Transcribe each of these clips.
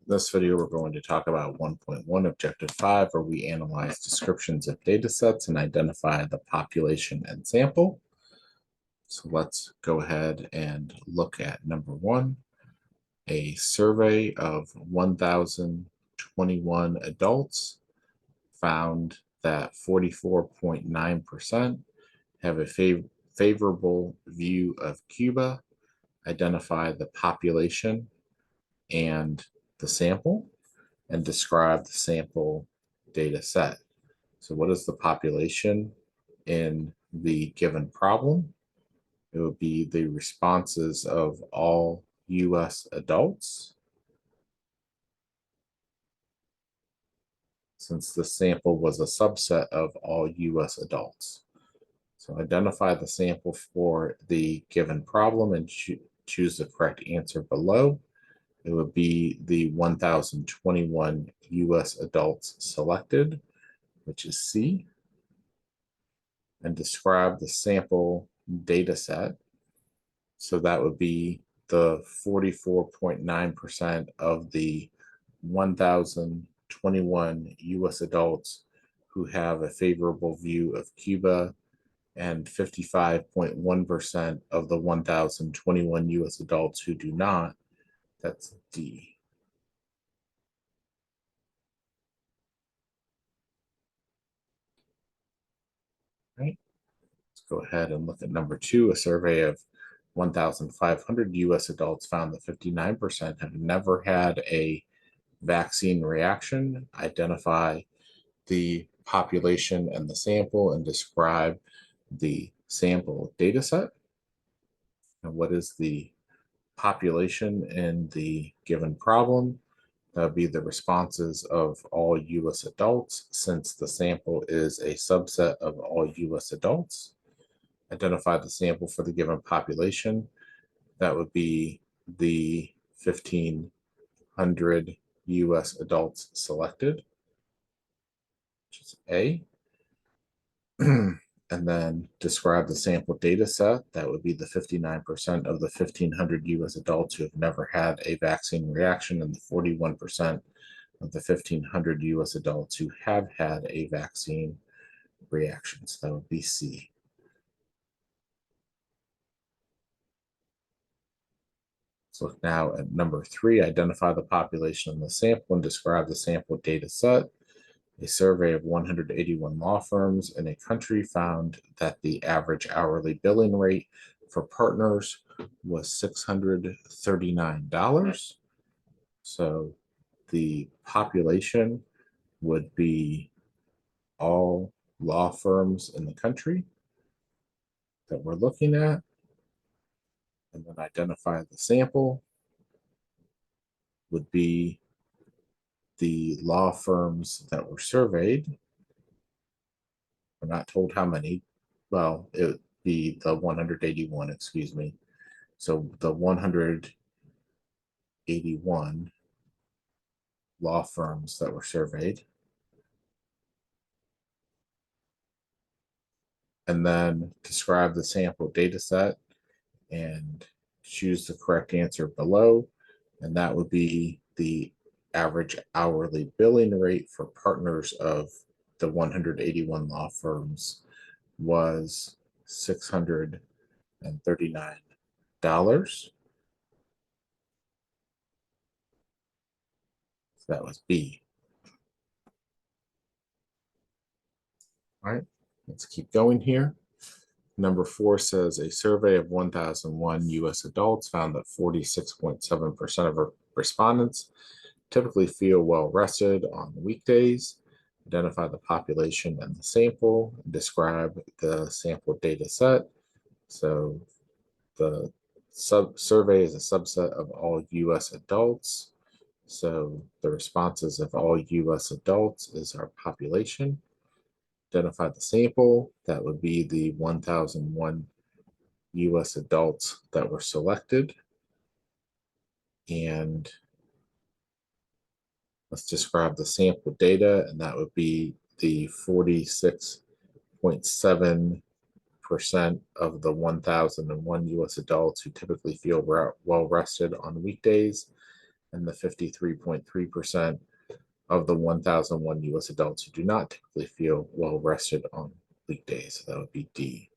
this video, we're going to talk about 1.1 Objective 5, where we analyze descriptions of data sets and identify the population and sample. So let's go ahead and look at number 1. A survey of 1,021 adults found that 44.9% have a favorable view of Cuba. Identify the population and the sample, and describe the sample data set. So what is the population in the given problem? It would be the responses of all US adults, since the sample was a subset of all US adults. So identify the sample for the given problem and choose the correct answer below. It would be the 1,021 US adults selected, which is C, and describe the sample data set. So that would be the 44.9% of the 1,021 US adults who have a favorable view of Cuba, and 55.1% of the 1,021 US adults who do not. That's D. Right. Let's go ahead and look at number 2. A survey of 1,500 US adults found that 59% have never had a vaccine reaction. Identify the population and the sample and describe the sample data set. And what is the population in the given problem? That would be the responses of all US adults, since the sample is a subset of all US adults. Identify the sample for the given population. That would be the 1,500 US adults selected, which is A. And then describe the sample data set. That would be the 59% of the 1,500 US adults who have never had a vaccine reaction, and the 41% of the 1,500 US adults who have had a vaccine reaction. So that would be C. Let's look now at number 3. Identify the population in the sample and describe the sample data set. A survey of 181 law firms in a country found that the average hourly billing rate for partners was $639. So the population would be all law firms in the country that we're looking at. And then identify the sample would be the law firms that were surveyed. We're not told how many. Well, it would be the 181, excuse me. So the 181 law firms that were surveyed. And then describe the sample data set and choose the correct answer below. And that would be the average hourly billing rate for partners of the 181 law firms was $639. So that was B. All right, let's keep going here. Number 4 says a survey of 1,001 US adults found that 46.7% of respondents typically feel well rested on weekdays. Identify the population and the sample, and describe the sample data set. So the survey is a subset of all US adults. So the responses of all US adults is our population. Identify the sample. That would be the 1,001 US adults that were selected. And let's describe the sample data, and that would be the 46.7% of the 1,001 US adults who typically feel well rested on weekdays. and the 53.3% of the 1,001 US adults who do not typically feel well rested on weekdays. So that would be D.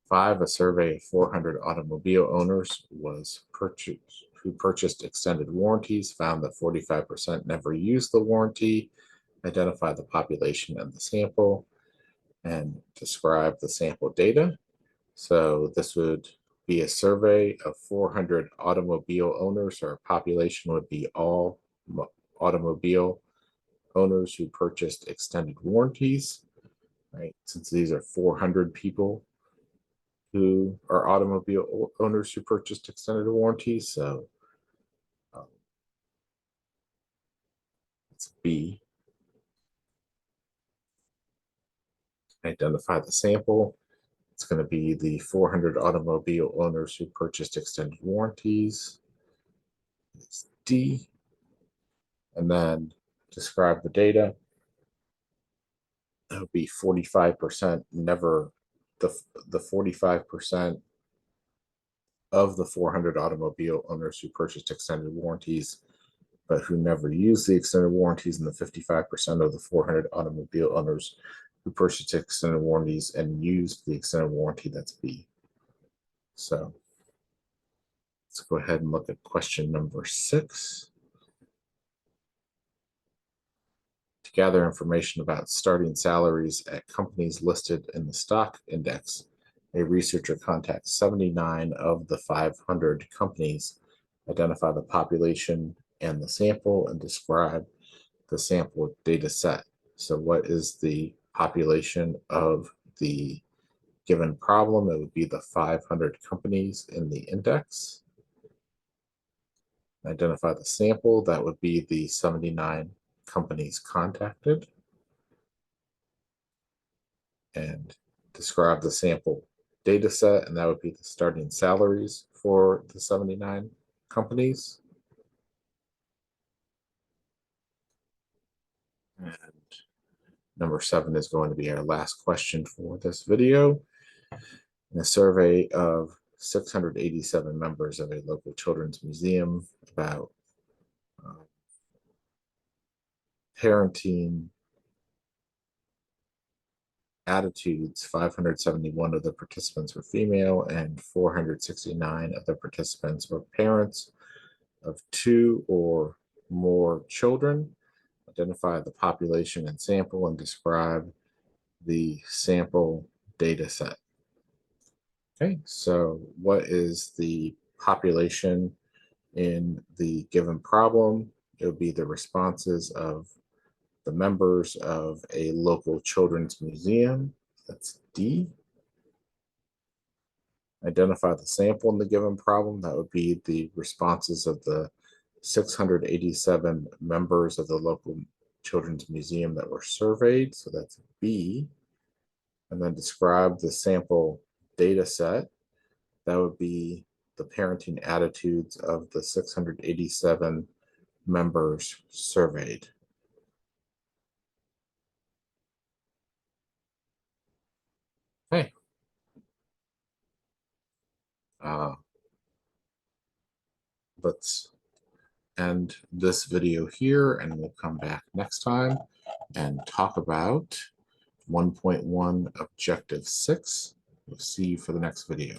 5, a survey of 400 automobile owners who purchased extended warranties found that 45% never used the warranty. Identify the population and the sample and describe the sample data. So this would be a survey of 400 automobile owners, or population would be all automobile owners who purchased extended warranties, right? Since these are 400 people who are automobile owners who purchased extended warranties. So it's B. Identify the sample. It's going to be the 400 automobile owners who purchased extended warranties. It's D. And then describe the data. That would be 45% never, the 45% of the 400 automobile owners who purchased extended warranties, but who never used the extended warranties, and the 55% of the 400 automobile owners who purchased extended warranties and used the extended warranty. That's B. So let's go ahead and look at question number 6. To gather information about starting salaries at companies listed in the stock index, a researcher contacts 79 of the 500 companies, identify the population and the sample, and describe the sample data set. So what is the population of the given problem? It would be the 500 companies in the index. Identify the sample. That would be the 79 companies contacted. And describe the sample data set, and that would be the starting salaries for the 79 companies. And number 7 is going to be our last question for this video. In a survey of 687 members of a local children's museum about parenting attitudes, 571 of the participants were female and 469 of the participants were parents of 2 or more children. Identify the population and sample and describe the sample data set. Okay, so what is the population in the given problem? It would be the responses of the members of a local children's museum. That's D. Identify the sample in the given problem. That would be the responses of the 687 members of the local children's museum that were surveyed. So that's B. And then describe the sample data set. That would be the parenting attitudes of the 687 members surveyed. Okay. Let's end this video here, and we'll come back next time and talk about 1.1 Objective 6. We'll see you for the next video.